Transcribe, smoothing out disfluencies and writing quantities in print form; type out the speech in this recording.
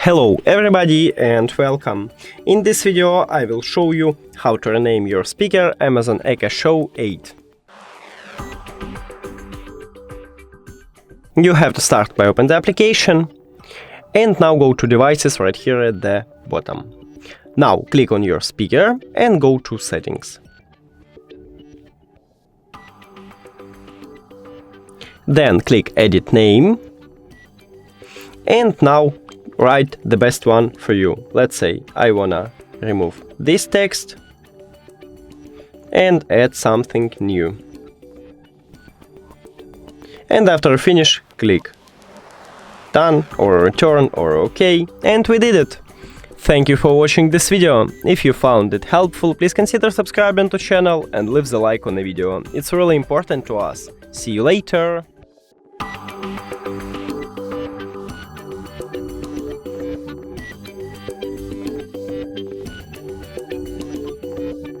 Hello everybody and welcome. In this video I will show you how to rename your speaker Amazon Echo Show 8. You have to start by open the application and now go to devices right here at the bottom. Now click on your speaker and go to settings. Then click edit name and now write the best one for you. Let's say I wanna remove this text and add something new. And after you finish, click done or return or OK, and we did it. Thank you for watching this video. If you found it helpful, please consider subscribing to the channel and leave the like on the video. It's really important to us. See you later.